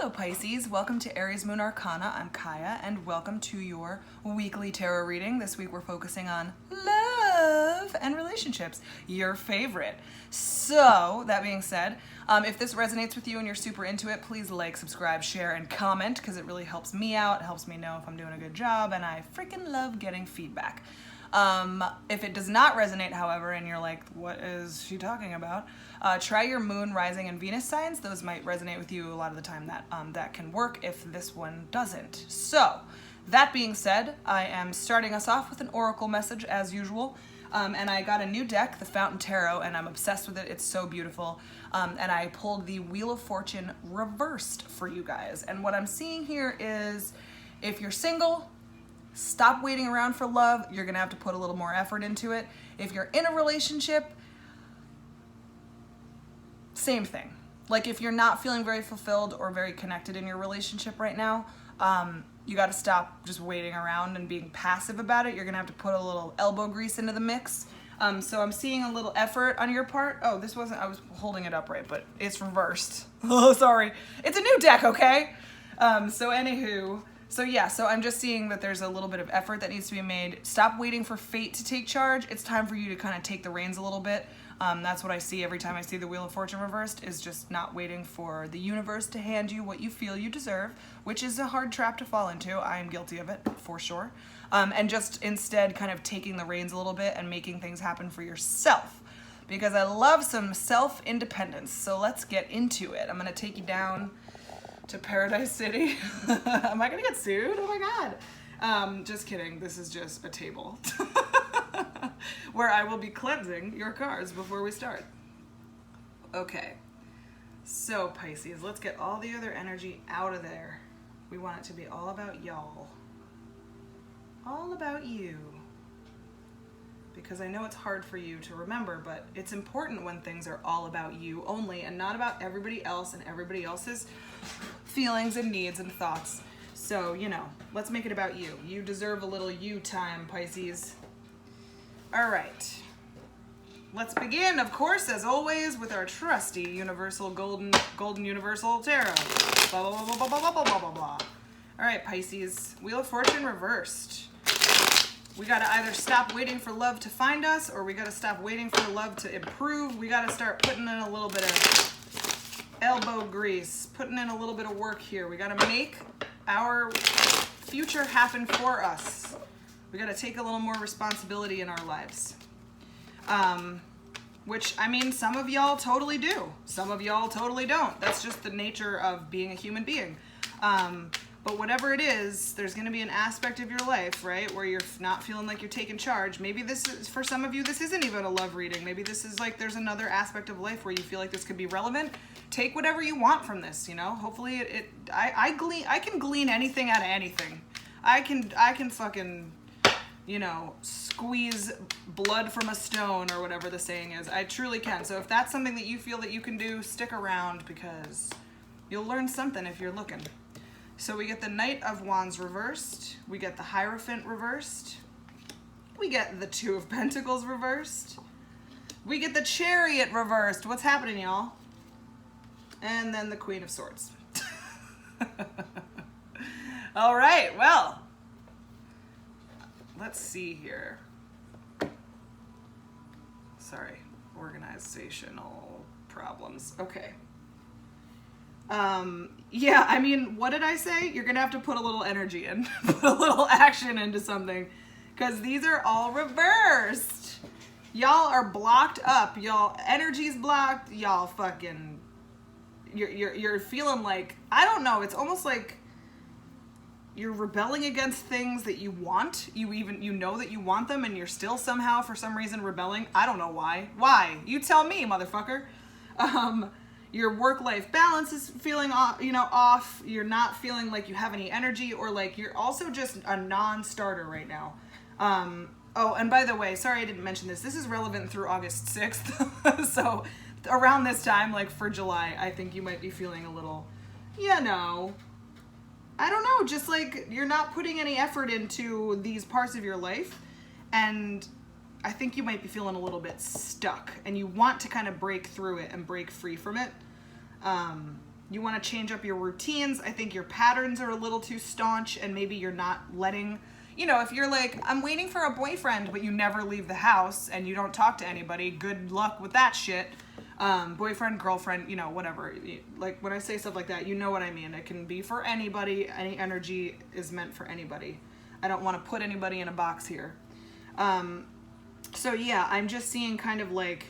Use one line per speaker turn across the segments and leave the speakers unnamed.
Hello Pisces, welcome to Aries Moon Arcana. I'm Kaya and welcome to your weekly tarot reading. This week we're focusing on love and relationships, your favorite. So that being said, if this resonates with you and you're super into it, please like, subscribe, share, and comment because it really helps me out. It helps me know if I'm doing a good job, and I freaking love getting feedback. If it does not resonate, however, and you're like, what is she talking about? Try your moon, rising, and Venus signs. Those might resonate with you a lot of the time. That can work if this one doesn't. So, that being said, I am starting us off with an oracle message as usual. And I got a new deck, the Fountain Tarot, and I'm obsessed with it. It's so beautiful. And I pulled the Wheel of Fortune reversed for you guys. And what I'm seeing here is if you're single, stop waiting around for love. You're gonna have to put a little more effort into it. If you're in a relationship, same thing. Like if you're not feeling very fulfilled or very connected in your relationship right now, you gotta stop just waiting around and being passive about it. You're gonna have to put a little elbow grease into the mix. So I'm seeing a little effort on your part. Oh, this wasn't, I was holding it upright, but it's reversed. Oh, sorry. It's a new deck, okay? So anywho, so I'm just seeing that there's a little bit of effort that needs to be made. Stop waiting for fate to take charge. It's time for you to kind of take the reins a little bit. That's what I see every time I see the Wheel of Fortune reversed, is just not waiting for the universe to hand you what you feel you deserve, which is a hard trap to fall into. I am guilty of it, for sure. And just instead kind of taking the reins a little bit and making things happen for yourself. Because I love some self-independence, so let's get into it. I'm gonna take you down to Paradise City. Am I gonna get sued? Oh my God. Just kidding, this is just a table where I will be cleansing your cards before we start. Okay, so Pisces, let's get all the other energy out of there. We want it to be all about y'all. All about you. Because I know it's hard for you to remember, but it's important when things are all about you only and not about everybody else and everybody else's feelings and needs and thoughts. So, you know, let's make it about you. You deserve a little you time, Pisces. All right. Let's begin, of course, as always, with our trusty universal golden universal tarot. Blah, blah, blah, blah, blah, blah, blah, blah, blah, blah. All right, Pisces. Wheel of Fortune reversed. We gotta either stop waiting for love to find us, or we gotta stop waiting for love to improve. We gotta start putting in a little bit of elbow grease, putting in a little bit of work here. We gotta make our future happen for us. We gotta take a little more responsibility in our lives. Which, I mean, some of y'all totally do. Some of y'all totally don't. That's just the nature of being a human being. But whatever it is, there's going to be an aspect of your life, right, where you're not feeling like you're taking charge. Maybe this is, for some of you, this isn't even a love reading. Maybe this is like there's another aspect of life where you feel like this could be relevant. Take whatever you want from this, you know. Hopefully I can glean anything out of anything. I can fucking, you know, squeeze blood from a stone or whatever the saying is. I truly can. So if that's something that you feel that you can do, stick around because you'll learn something if you're looking. So we get the Knight of Wands reversed, we get the Hierophant reversed, we get the Two of Pentacles reversed, we get the Chariot reversed. What's happening, y'all? And then the Queen of Swords. All right, well, let's see here. Sorry, organizational problems. Okay. Yeah, I mean, what did I say? You're gonna have to put a little energy in, put a little action into something, because these are all reversed. Y'all are blocked up. Y'all energy's blocked. Y'all fucking, you're feeling like, I don't know, it's almost like you're rebelling against things that you want. You know that you want them, and you're still somehow, for some reason, rebelling. I don't know why. Why? You tell me, motherfucker. Your work-life balance is feeling off, you know, off. You're not feeling like you have any energy, or like you're also just a non-starter right now. Oh, and by the way, sorry I didn't mention this. This is relevant through August 6th. So around this time, like for July, I think you might be feeling a little, you know, I don't know, just like you're not putting any effort into these parts of your life. And I think you might be feeling a little bit stuck, and you want to kind of break through it and break free from it. You want to change up your routines. I think your patterns are a little too staunch, and maybe you're not letting, you know, if you're like, I'm waiting for a boyfriend, but you never leave the house and you don't talk to anybody, good luck with that shit. Boyfriend, girlfriend, you know, whatever. Like when I say stuff like that, you know what I mean. It can be for anybody. Any energy is meant for anybody. I don't want to put anybody in a box here. So yeah, I'm just seeing kind of like,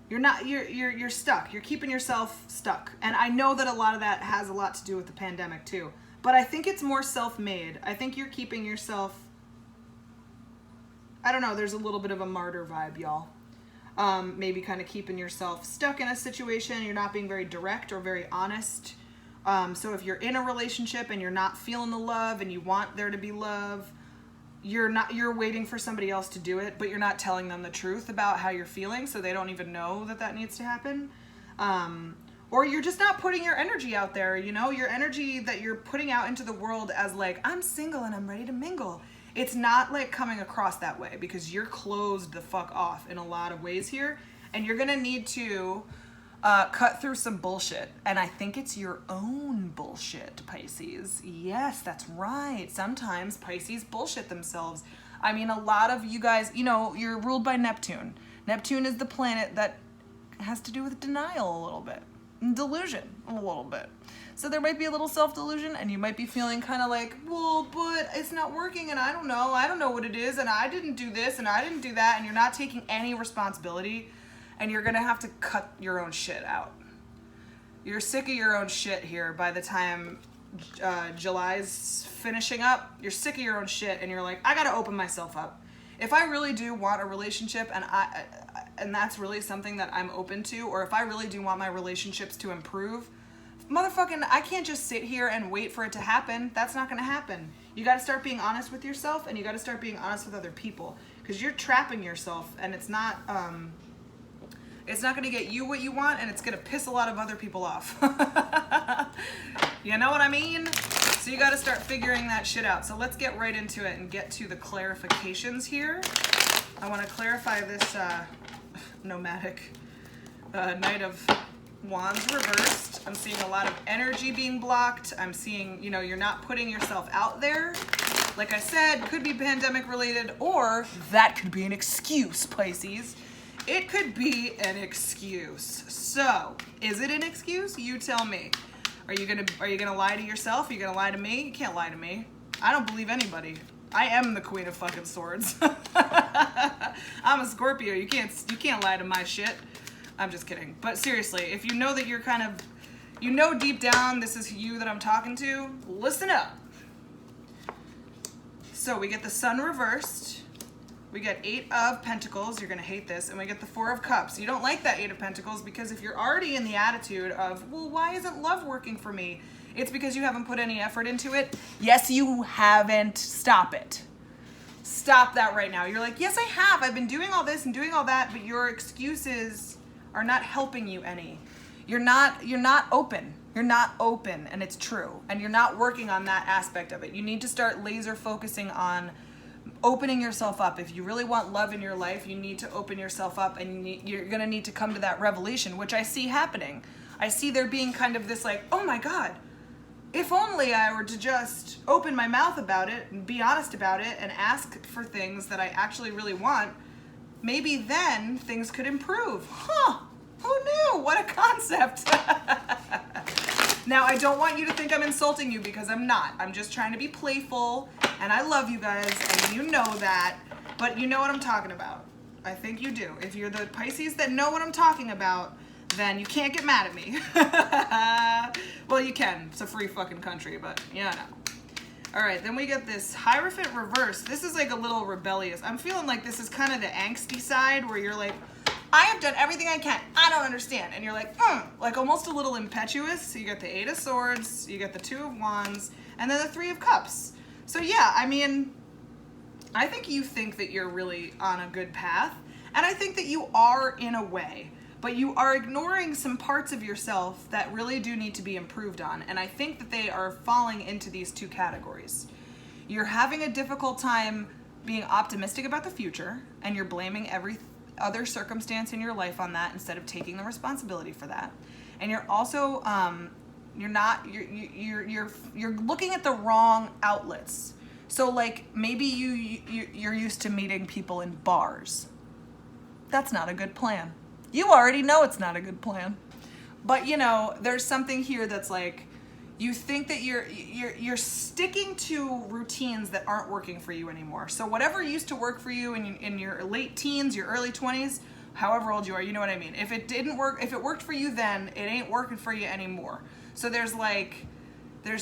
you're stuck. You're keeping yourself stuck. And I know that a lot of that has a lot to do with the pandemic too. But I think it's more self-made. I think you're keeping yourself, I don't know, there's a little bit of a martyr vibe, y'all. Maybe kind of keeping yourself stuck in a situation. You're not being very direct or very honest. So if you're in a relationship and you're not feeling the love and you want there to be love, you're waiting for somebody else to do it, but you're not telling them the truth about how you're feeling, so they don't even know that that needs to happen. Or you're just not putting your energy out there, you know, your energy that you're putting out into the world as like, I'm single and I'm ready to mingle. It's not like coming across that way because you're closed the fuck off in a lot of ways here, and you're gonna need to cut through some bullshit. And I think it's your own bullshit, Pisces. Yes, that's right. Sometimes Pisces bullshit themselves. I mean, a lot of you guys, you know, you're ruled by Neptune. Neptune is the planet that has to do with denial a little bit, and delusion a little bit. So there might be a little self-delusion, and you might be feeling kind of like, well, but it's not working, and I don't know what it is, and I didn't do this, and I didn't do that, and you're not taking any responsibility. And you're gonna have to cut your own shit out. You're sick of your own shit here by the time July's finishing up. You're sick of your own shit and you're like, I gotta open myself up. If I really do want a relationship and that's really something that I'm open to, or if I really do want my relationships to improve, motherfucking, I can't just sit here and wait for it to happen. That's not gonna happen. You gotta start being honest with yourself, and you gotta start being honest with other people, because you're trapping yourself, and it's not going to get you what you want, and it's going to piss a lot of other people off. You know what I mean? So you got to start figuring that shit out. So let's get right into it and get to the clarifications here. I want to clarify this nomadic Knight of Wands reversed. I'm seeing a lot of energy being blocked. I'm seeing, you know, you're not putting yourself out there. Like I said, could be pandemic related, or that could be an excuse, Pisces. It could be an excuse. So, is it an excuse? You tell me. Are you gonna lie to yourself? Are you gonna lie to me? You can't lie to me. I don't believe anybody. I am the Queen of fucking Swords. I'm a Scorpio. You can't lie to my shit. I'm just kidding. But seriously, if you know that you're kind of, you know deep down this is you that I'm talking to, listen up. So we get the Sun reversed. We get 8 of Pentacles, you're gonna hate this, and we get the 4 of Cups. You don't like that 8 of Pentacles because if you're already in the attitude of, well, why isn't love working for me? It's because you haven't put any effort into it. Yes, you haven't. Stop it. Stop that right now. You're like, yes, I have. I've been doing all this and doing all that, but your excuses are not helping you any. You're not open. You're not open, and it's true. And you're not working on that aspect of it. You need to start laser focusing on opening yourself up. If you really want love in your life, you need to open yourself up, and you're gonna need to come to that revelation, which I see happening. I see there being kind of this like, oh my God, if only I were to just open my mouth about it and be honest about it and ask for things that I actually really want, maybe then things could improve. Huh, who knew? What a concept. Now, I don't want you to think I'm insulting you, because I'm not. I'm just trying to be playful, and I love you guys, and you know that, but you know what I'm talking about. I think you do. If you're the Pisces that know what I'm talking about, then you can't get mad at me. Well, you can. It's a free fucking country, but yeah, no. All right, then we get this Hierophant reverse. This is like a little rebellious. I'm feeling like this is kind of the angsty side where you're like, I have done everything I can. I don't understand. And you're like almost a little impetuous. So you got the 8 of Swords, you got the 2 of Wands, and then the 3 of Cups. So yeah, I mean, I think you think that you're really on a good path. And I think that you are in a way, but you are ignoring some parts of yourself that really do need to be improved on. And I think that they are falling into these 2 categories. You're having a difficult time being optimistic about the future, and you're blaming every other circumstance in your life on that instead of taking the responsibility for that. And you're also You're looking at the wrong outlets. So like maybe you're used to meeting people in bars. That's not a good plan. You already know it's not a good plan. But you know, there's something here that's like, you think that you're sticking to routines that aren't working for you anymore. So whatever used to work for you in your late teens, your early 20s, however old you are, you know what I mean. If it didn't work, if it worked for you then, it ain't working for you anymore. So there's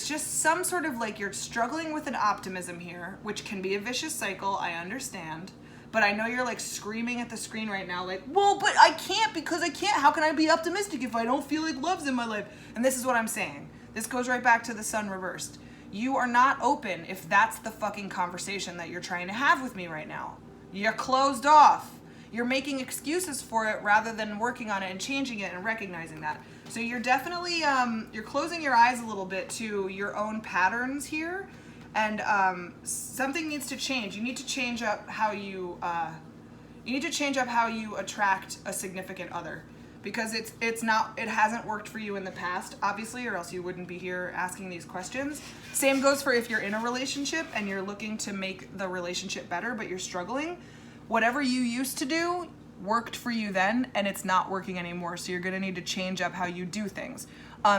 just some sort of like, you're struggling with an optimism here, which can be a vicious cycle, I understand. But I know you're like screaming at the screen right now, like, well, but I can't because I can't. How can I be optimistic if I don't feel like love's in my life? And this is what I'm saying. This goes right back to the sun reversed. You are not open if that's the fucking conversation that you're trying to have with me right now. You're closed off. You're making excuses for it rather than working on it and changing it and recognizing that. So you're definitely, you're closing your eyes a little bit to your own patterns here. And something needs to change. You need to change up how you attract a significant other, because it hasn't worked for you in the past, obviously, or else you wouldn't be here asking these questions. Same goes for if you're in a relationship and you're looking to make the relationship better, but you're struggling. Whatever you used to do worked for you then, and it's not working anymore. So you're gonna need to change up how you do things.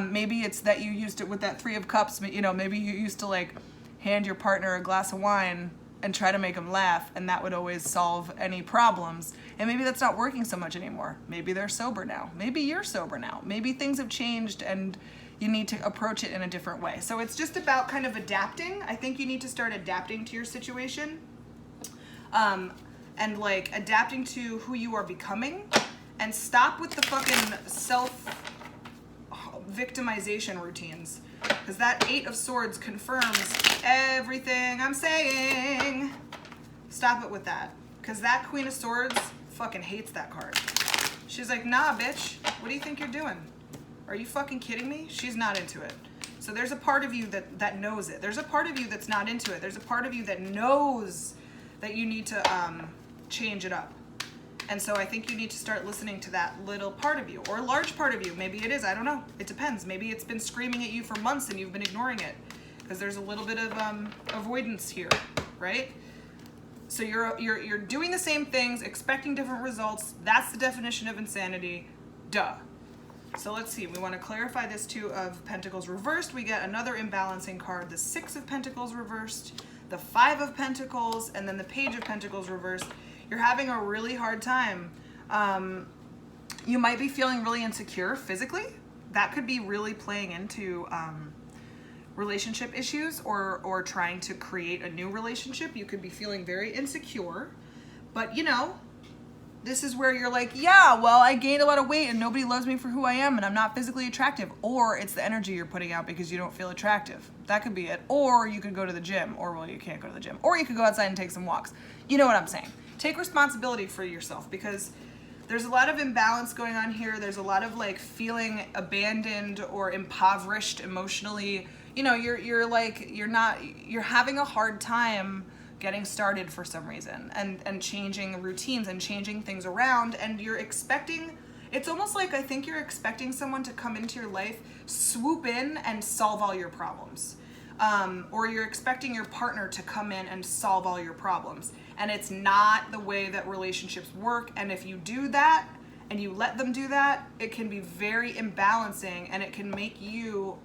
Maybe it's that you used to, with that 3 of Cups, you know, maybe you used to like hand your partner a glass of wine and try to make them laugh, and that would always solve any problems. And maybe that's not working so much anymore. Maybe they're sober now. Maybe you're sober now. Maybe things have changed and you need to approach it in a different way. So it's just about kind of adapting. I think you need to start adapting to your situation, and like adapting to who you are becoming, and stop with the fucking self-victimization routines. Because that 8 of Swords confirms everything I'm saying. Stop it with that. Because that Queen of Swords fucking hates that card. She's like, nah, bitch. What do you think you're doing? Are you fucking kidding me? She's not into it. So there's a part of you that knows it. There's a part of you that's not into it. There's a part of you that knows that you need to change it up. And so I think you need to start listening to that little part of you, or a large part of you. Maybe it is, I don't know. It depends. Maybe it's been screaming at you for months and you've been ignoring it, because there's a little bit of avoidance here, right? So you're doing the same things, expecting different results. That's the definition of insanity. Duh. So let's see. We want to clarify this 2 of Pentacles reversed. We get another imbalancing card, the 6 of Pentacles reversed, the 5 of Pentacles, and then the Page of Pentacles reversed. You're having a really hard time. You might be feeling really insecure physically. That could be really playing into relationship issues, or trying to create a new relationship. You could be feeling very insecure. But you know, this is where you're like, yeah, well, I gained a lot of weight and nobody loves me for who I am and I'm not physically attractive. Or it's the energy you're putting out because you don't feel attractive. That could be it. Or you could go to the gym, or well, you can't go to the gym. Or you could go outside and take some walks. You know what I'm saying? Take responsibility for yourself, because there's a lot of imbalance going on here. There's a lot of like feeling abandoned or impoverished emotionally. You know, you're having a hard time getting started for some reason, and changing routines and changing things around, and you're expecting, it's almost like, I think you're expecting someone to come into your life, swoop in and solve all your problems. Or you're expecting your partner to come in and solve all your problems. And it's not the way that relationships work. And if you do that and you let them do that, it can be very imbalancing, and it can make you,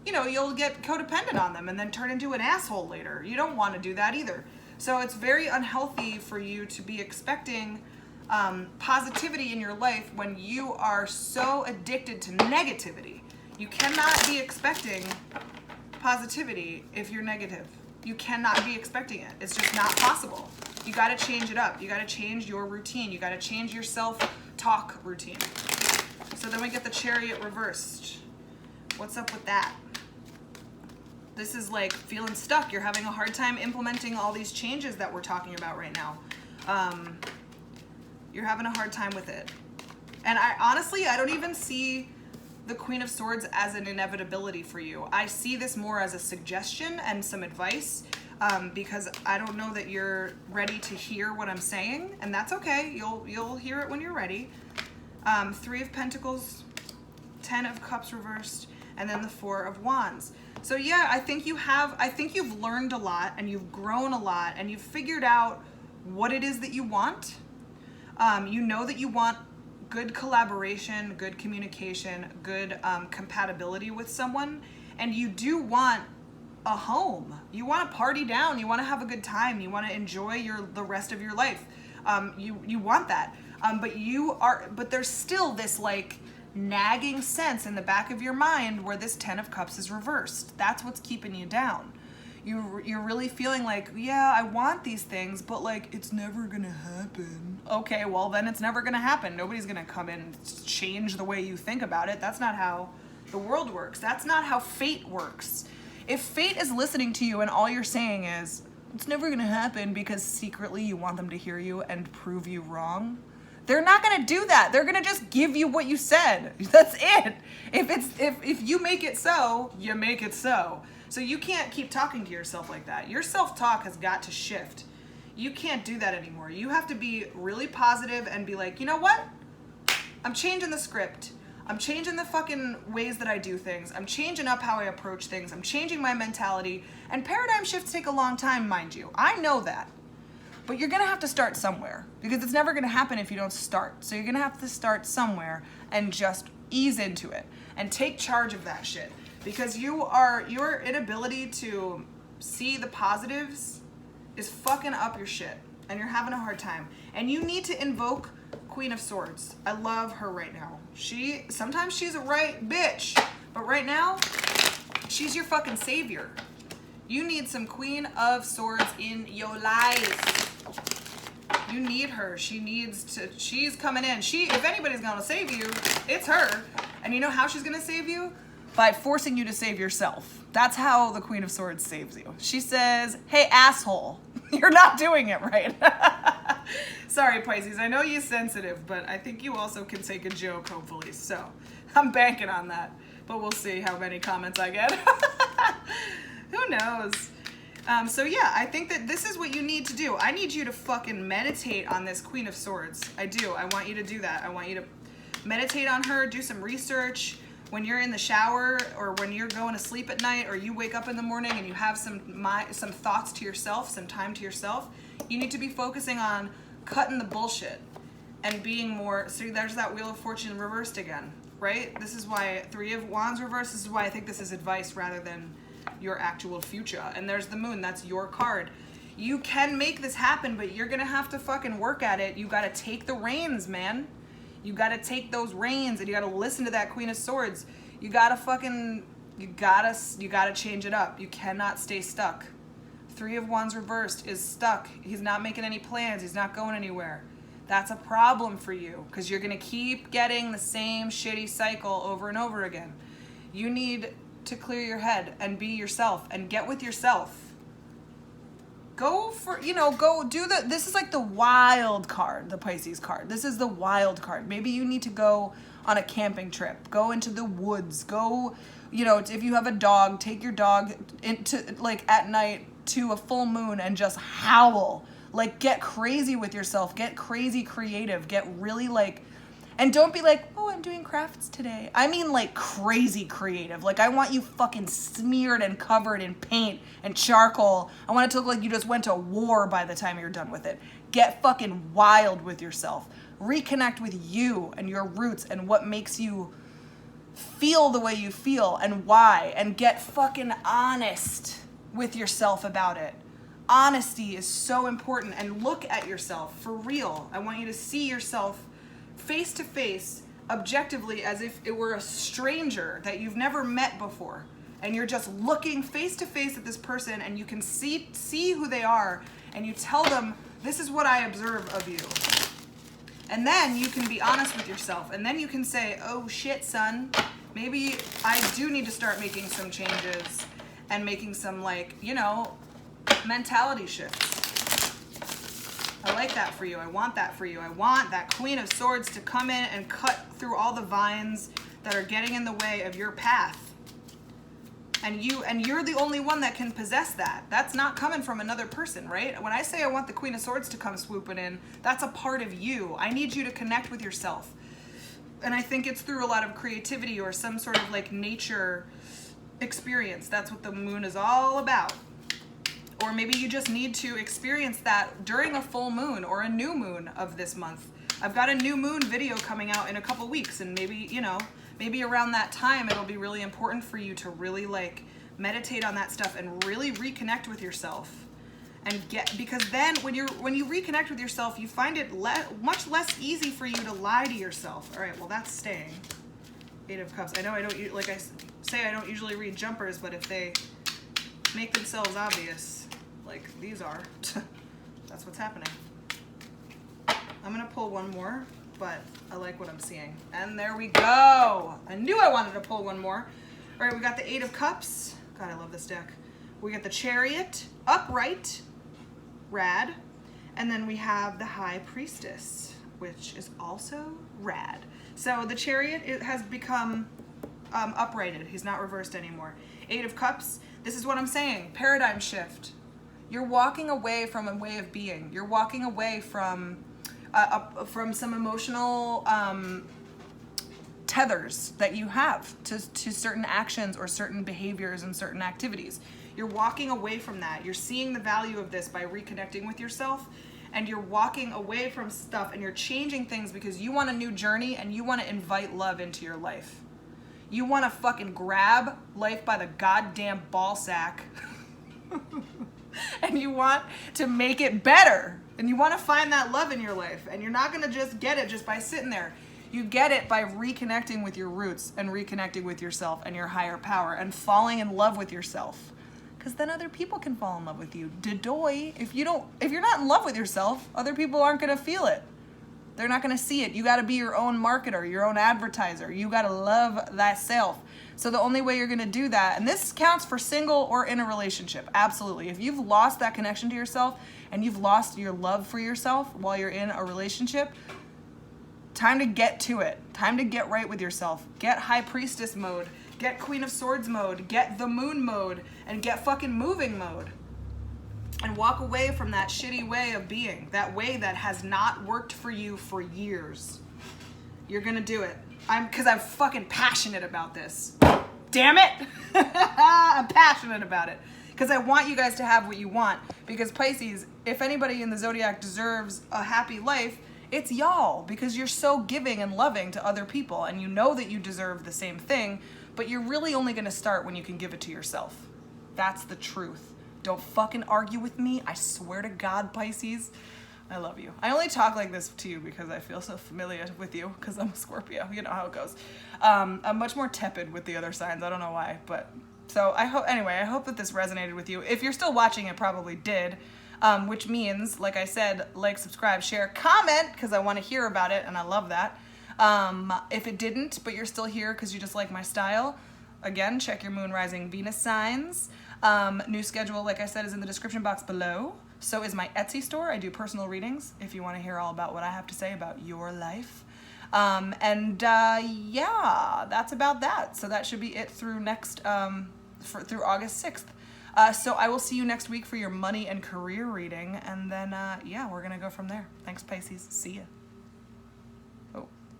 you know, you'll get codependent on them and then turn into an asshole later. You don't want to do that either. So it's very unhealthy for you to be expecting positivity in your life when you are so addicted to negativity. You cannot be expecting positivity if you're negative. You cannot be expecting it. It's just not possible. You got to change it up. You got to change your routine. You got to change your self-talk routine. So then we get the Chariot reversed. What's up with that? This is like feeling stuck. You're having a hard time implementing all these changes that we're talking about right now. You're having a hard time with it. And I don't even see the Queen of Swords as an inevitability for you. I see this more as a suggestion and some advice, because I don't know that you're ready to hear what I'm saying, and that's okay. You'll hear it when you're ready. 3 of Pentacles, 10 of Cups reversed, and then the Four of Wands. So yeah, I think you've learned a lot, and you've grown a lot, and you've figured out what it is that you want. You know that you want good collaboration, good communication, good compatibility with someone, and you do want a home. You want to party down. You want to have a good time. You want to enjoy the rest of your life. You want that. But there's still this like nagging sense in the back of your mind where this Ten of Cups is reversed. That's what's keeping you down. You're really feeling like, yeah, I want these things, but like it's never gonna happen. Okay, well then it's never gonna happen. Nobody's gonna come in and change the way you think about it. That's not how the world works. That's not how fate works. If fate is listening to you and all you're saying is, it's never gonna happen because secretly you want them to hear you and prove you wrong, they're not gonna do that. They're gonna just give you what you said. That's it. If you make it so, you make it so. So you can't keep talking to yourself like that. Your self-talk has got to shift. You can't do that anymore. You have to be really positive and be like, you know what? I'm changing the script. I'm changing the fucking ways that I do things. I'm changing up how I approach things. I'm changing my mentality. And paradigm shifts take a long time, mind you. I know that. But you're gonna have to start somewhere, because it's never gonna happen if you don't start. So you're gonna have to start somewhere and just ease into it and take charge of that shit. Because your inability to see the positives is fucking up your shit, and you're having a hard time. And you need to invoke Queen of Swords. I love her right now. Sometimes she's a right bitch, but right now, she's your fucking savior. You need some Queen of Swords in your life. You need her. She's coming in. If anybody's gonna save you, it's her. And you know how she's gonna save you? By forcing you to save yourself. That's how the Queen of Swords saves you. She says, hey, asshole, you're not doing it right. Sorry, Pisces, I know you're sensitive, but I think you also can take a joke, hopefully. So I'm banking on that, but we'll see how many comments I get. Who knows? So yeah, I think that this is what you need to do. I need you to fucking meditate on this Queen of Swords. I do. I want you to do that. I want you to meditate on her, do some research. When you're in the shower, or when you're going to sleep at night, or you wake up in the morning and you have some thoughts to yourself, some time to yourself, you need to be focusing on cutting the bullshit and being more. So there's that Wheel of Fortune reversed again, right? This is why Three of Wands reversed. This is why I think this is advice rather than your actual future. And there's the Moon. That's your card. You can make this happen, but you're gonna have to fucking work at it. You gotta take the reins, man. You gotta take those reins, and you gotta listen to that Queen of Swords. You gotta change it up. You cannot stay stuck. Three of Wands reversed is stuck. He's not making any plans. He's not going anywhere. That's a problem for you, because you're gonna keep getting the same shitty cycle over and over again. You need to clear your head and be yourself and get with yourself. This is like the wild card, the Pisces card. This is the wild card. Maybe you need to go on a camping trip, go into the woods, go, if you have a dog, take your dog into, like, at night to a full moon and just howl. Like, get crazy with yourself, get crazy creative, get really like, and don't be like, oh, I'm doing crafts today. I mean like crazy creative. Like, I want you fucking smeared and covered in paint and charcoal. I want it to look like you just went to war by the time you're done with it. Get fucking wild with yourself. Reconnect with you and your roots and what makes you feel the way you feel and why. And get fucking honest with yourself about it. Honesty is so important. And look at yourself for real. I want you to see yourself face to face, objectively, as if it were a stranger that you've never met before, and you're just looking face to face at this person, and you can see who they are, and you tell them, this is what I observe of you. And then you can be honest with yourself, and then you can say, oh shit, son, maybe I do need to start making some changes and making some, mentality shifts. I like that for you. I want that for you. I want that Queen of Swords to come in and cut through all the vines that are getting in the way of your path. And you're the only one that can possess that. That's not coming from another person, right? When I say I want the Queen of Swords to come swooping in, that's a part of you. I need you to connect with yourself. And I think it's through a lot of creativity or some sort of like nature experience. That's what the moon is all about. Or maybe you just need to experience that during a full moon or a new moon of this month. I've got a new moon video coming out in a couple weeks, and maybe, you know, maybe around that time it'll be really important for you to really like meditate on that stuff and really reconnect with yourself. And because then when you reconnect with yourself, you find it much less easy for you to lie to yourself. All right, well, that's staying. 8 of Cups. I know I don't, like I say, I don't usually read jumpers, but if they make themselves obvious, like these are, that's what's happening. I'm gonna pull one more, but I like what I'm seeing. And there we go. I knew I wanted to pull one more. All right, we got the 8 of Cups. God, I love this deck. We got the Chariot, upright, rad. And then we have the High Priestess, which is also rad. So the Chariot, it has become uprighted. He's not reversed anymore. 8 of Cups, this is what I'm saying, paradigm shift. You're walking away from a way of being. You're walking away from some emotional tethers that you have to certain actions or certain behaviors and certain activities. You're walking away from that. You're seeing the value of this by reconnecting with yourself, and you're walking away from stuff and you're changing things because you want a new journey and you want to invite love into your life. You want to fucking grab life by the goddamn ball sack and you want to make it better. And you want to find that love in your life. And you're not going to just get it just by sitting there. You get it by reconnecting with your roots and reconnecting with yourself and your higher power and falling in love with yourself. Because then other people can fall in love with you. Dedoy, if you're not in love with yourself, other people aren't going to feel it. They're not going to see it. You got to be your own marketer, your own advertiser. You got to love thyself. So the only way you're going to do that, and this counts for single or in a relationship, absolutely. If you've lost that connection to yourself and you've lost your love for yourself while you're in a relationship, time to get to it. Time to get right with yourself. Get High Priestess mode. Get Queen of Swords mode. Get the Moon mode. And get fucking moving mode. And walk away from that shitty way of being. That way that has not worked for you for years. You're gonna do it. Because I'm fucking passionate about this. Damn it! I'm passionate about it. Because I want you guys to have what you want. Because Pisces, if anybody in the zodiac deserves a happy life, it's y'all. Because you're so giving and loving to other people. And you know that you deserve the same thing. But you're really only gonna start when you can give it to yourself. That's the truth. Don't fucking argue with me. I swear to God, Pisces. I love you. I only talk like this to you because I feel so familiar with you because I'm a Scorpio. You know how it goes. I'm much more tepid with the other signs. I don't know why, but so I hope that this resonated with you. If you're still watching, it probably did, which means, like I said, like, subscribe, share, comment, because I want to hear about it and I love that. If it didn't, but you're still here because you just like my style, again, check your moon, rising, Venus signs. New schedule, like I said, is in the description box below. So is my Etsy store. I do personal readings if you want to hear all about what I have to say about your life. Yeah, that's about that. So that should be it through through August 6th. So I will see you next week for your money and career reading. And then, yeah, we're going to go from there. Thanks, Pisces. See ya.